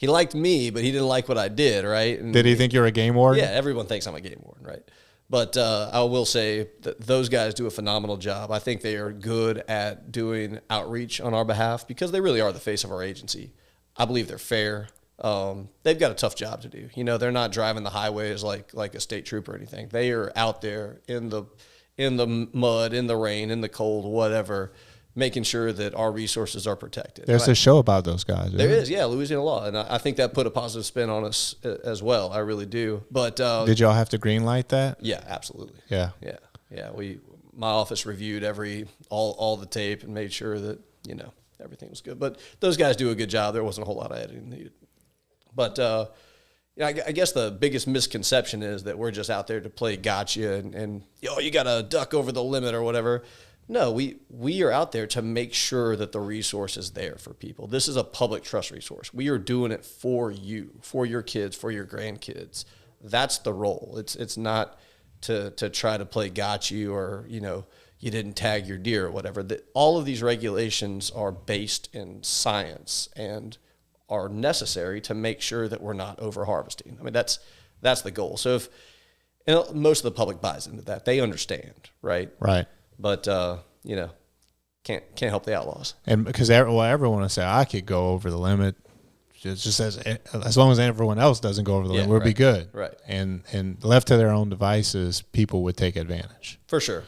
liked me, but he didn't like what I did, right? And did he think you're a game warden? Yeah, everyone thinks I'm a game warden, right? But I will say that those guys do a phenomenal job. I think they are good at doing outreach on our behalf because they really are the face of our agency. I believe they're fair. They've got a tough job to do. They're not driving the highways like a state trooper or anything. They are out there in the mud, in the rain, in the cold, whatever, making sure that our resources are protected. There's a show about those guys. There is, yeah, Louisiana Law, and I think that put a positive spin on us as well. I really do. But did y'all have to green light that? Yeah, absolutely. Yeah. My office reviewed all the tape and made sure that everything was good. But those guys do a good job. There wasn't a whole lot of editing needed. But I guess the biggest misconception is that we're just out there to play gotcha and you got to duck over the limit or whatever. No, we are out there to make sure that the resource is there for people. This is a public trust resource. We are doing it for you, for your kids, for your grandkids. That's the role. It's not to try to play gotcha or you didn't tag your deer or whatever. All of these regulations are based in science and are necessary to make sure that we're not over harvesting. I mean, that's the goal. So if most of the public buys into that, they understand, right? Right. But can't help the outlaws. And because everyone will say I could go over the limit, just as long as everyone else doesn't go over the limit, we'll be good. Right. And left to their own devices, people would take advantage. For sure.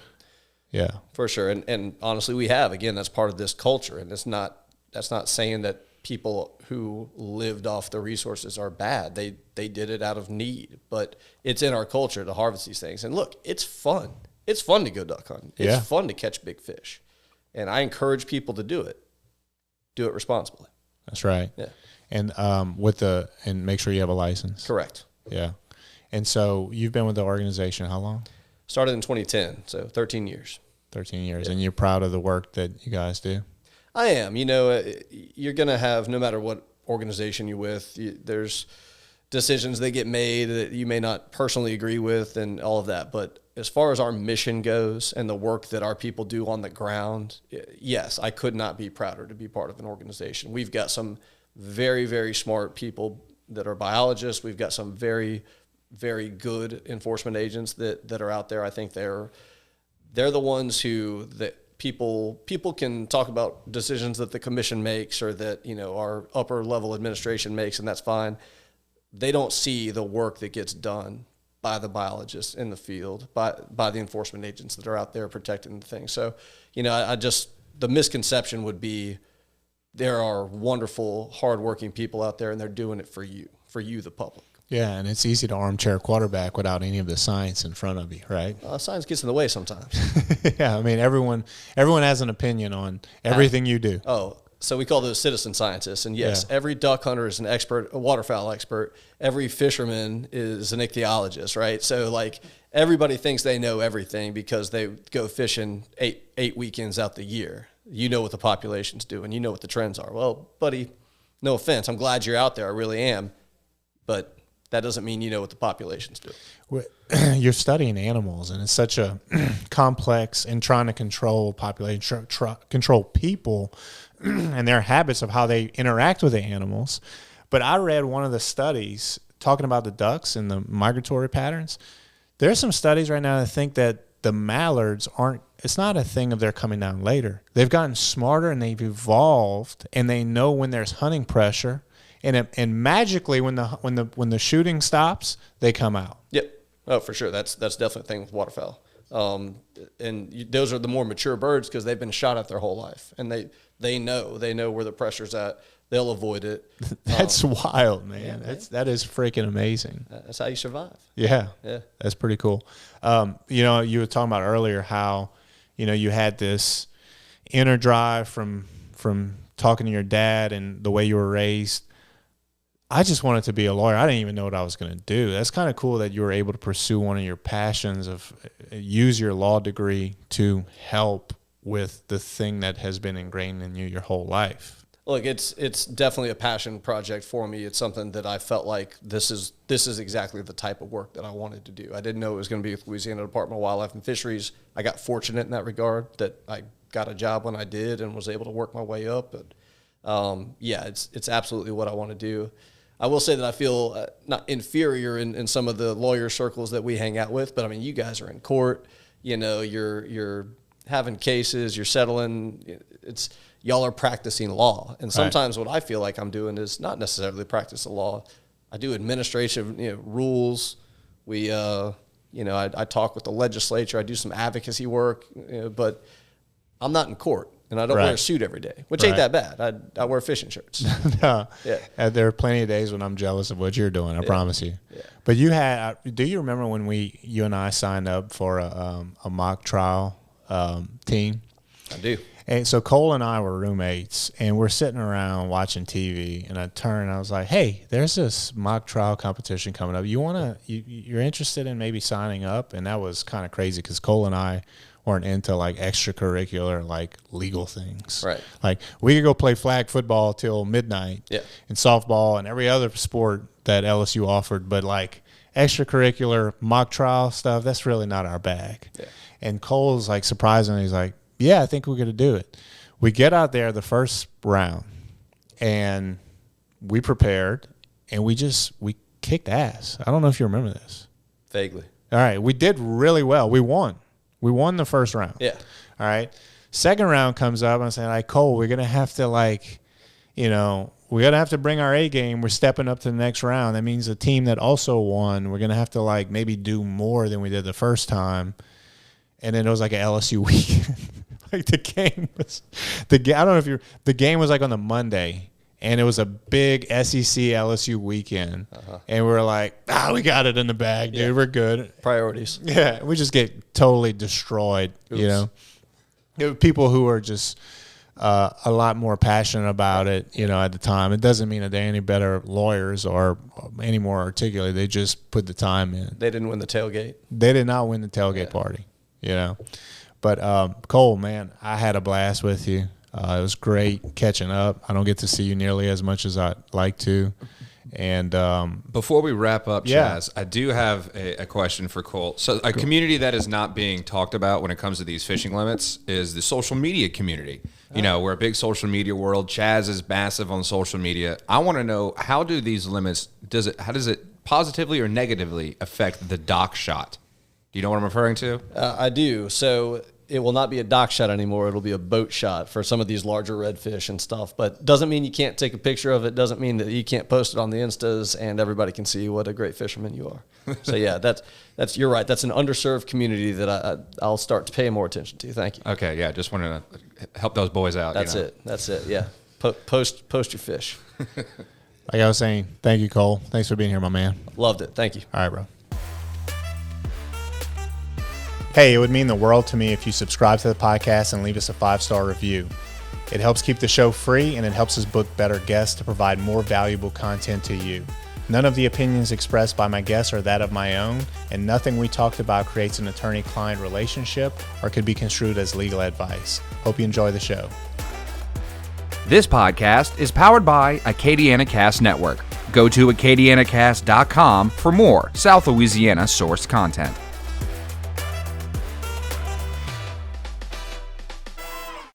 Yeah. For sure. And honestly, we have. Again, that's part of this culture, and that's not saying that people who lived off the resources are bad. They did it out of need, but it's in our culture to harvest these things. And look, it's fun. It's fun to go duck hunting. It's fun to catch big fish. And I encourage people to do it. Do it responsibly. That's right. Yeah. And and make sure you have a license. Correct. Yeah. And so you've been with the organization how long? Started in 2010, so 13 years. 13 years. Yeah. And you're proud of the work that you guys do? I am. You're going to have, no matter what organization you're with, there's decisions that get made that you may not personally agree with and all of that. But as far as our mission goes and the work that our people do on the ground, yes, I could not be prouder to be part of an organization. We've got some very, very smart people that are biologists. We've got some very, very good enforcement agents that are out there. I think they're the ones that people can talk about decisions that the commission makes or that, our upper level administration makes, and that's fine. They don't see the work that gets done by the biologists in the field, by the enforcement agents that are out there protecting the thing. So, the misconception would be there are wonderful, hardworking people out there, and they're doing it for you, the public. Yeah, and it's easy to armchair quarterback without any of the science in front of you, right? Science gets in the way sometimes. Yeah, I mean, everyone has an opinion on everything you do. Oh, so we call those citizen scientists. And yes, Yeah. Every duck hunter is an expert, a waterfowl expert. Every fisherman is an ichthyologist, right? So, everybody thinks they know everything because they go fishing eight weekends out the year. You know what the population's doing. You know what the trends are. Well, buddy, no offense. I'm glad you're out there. I really am. But that doesn't mean you know what the population's doing. You're studying animals, and it's such a complex and trying to control population, control people and their habits of how they interact with the animals. But I read one of the studies talking about the ducks and the migratory patterns. There's some studies right now that think that the mallards it's not a thing of they're coming down later. They've gotten smarter and they've evolved, and they know when there's hunting pressure. And magically, when the shooting stops, they come out. Yep. Oh, for sure. That's definitely a thing with waterfowl. And those are the more mature birds because they've been shot at their whole life, and they know where the pressure's at. They'll avoid it. That's wild, man. Yeah, That is freaking amazing. That's how you survive. Yeah. Yeah. That's pretty cool. You were talking about earlier how, you had this inner drive from talking to your dad and the way you were raised. I just wanted to be a lawyer. I didn't even know what I was going to do. That's kind of cool that you were able to pursue one of your passions of use your law degree to help with the thing that has been ingrained in you your whole life. Look, it's definitely a passion project for me. It's something that I felt like this is exactly the type of work that I wanted to do. I didn't know it was going to be with Louisiana Department of Wildlife and Fisheries. I got fortunate in that regard that I got a job when I did and was able to work my way up. But it's absolutely what I want to do. I will say that I feel not inferior in some of the lawyer circles that we hang out with, but I mean, you guys are in court. You're having cases, you're settling. Y'all are practicing law, and sometimes what I feel like I'm doing is not necessarily practice the law. I do administrative rules. We I talk with the legislature. I do some advocacy work, but I'm not in court. And I don't wear a suit every day, which ain't that bad. I wear fishing shirts. No. Yeah. There are plenty of days when I'm jealous of what you're doing, I promise you. Yeah. But do you remember when you and I signed up for a mock trial team? I do. And so Cole and I were roommates, and we're sitting around watching TV, and I turned and I was like, hey, there's this mock trial competition coming up. You're interested in maybe signing up? And that was kind of crazy because Cole and I weren't into extracurricular legal things. Right. We could go play flag football till midnight. Yeah. And softball and every other sport that LSU offered, but extracurricular mock trial stuff, that's really not our bag. Yeah. And Cole's surprisingly, he's like, yeah, I think we're going to do it. We get out there the first round and we prepared and we kicked ass. I don't know if you remember this. Vaguely. All right. We did really well. We won. We won the first round. Yeah. All right. Second round comes up and I'm saying, Cole, we're going to have to we're going to have to bring our A game. We're stepping up to the next round. That means the team that also won, we're going to have to maybe do more than we did the first time. And then it was an LSU weekend. The game was I don't know if the game was on the Monday, and it was a big SEC LSU weekend. And we were we got it in the bag, dude. Yeah. We're good. Priorities. Yeah, we just get totally destroyed. Oops. People who are just a lot more passionate about it, at the time. It doesn't mean that they're any better lawyers or any more articulate. They just put the time in. They didn't win the tailgate. They did not win the tailgate party, But Cole, man, I had a blast with you. It was great catching up. I don't get to see you nearly as much as I'd like to. And before we wrap up, Yeah. Chaz, I do have a question for Cole. So a community that is not being talked about when it comes to these fishing limits is the social media community. We're a big social media world. Chaz is massive on social media. I want to know, how do these limits, how does it positively or negatively affect the dock shot? Do you know what I'm referring to? I do. So it will not be a dock shot anymore. It'll be a boat shot for some of these larger redfish and stuff. But doesn't mean you can't take a picture of it. Doesn't mean that you can't post it on the Instas and everybody can see what a great fisherman you are. So yeah, that's you're right. That's an underserved community that I'll start to pay more attention to. Thank you. Okay, yeah, just wanted to help those boys out. That's it. That's it. Yeah, post your fish. like I was saying, thank you, Cole. Thanks for being here, my man. Loved it. Thank you. All right, bro. Hey, it would mean the world to me if you subscribe to the podcast and leave us a 5-star review. It helps keep the show free, and it helps us book better guests to provide more valuable content to you. None of the opinions expressed by my guests are that of my own, and nothing we talked about creates an attorney-client relationship or could be construed as legal advice. Hope you enjoy the show. This podcast is powered by Acadiana Cast Network. Go to acadianacast.com for more South Louisiana sourced content.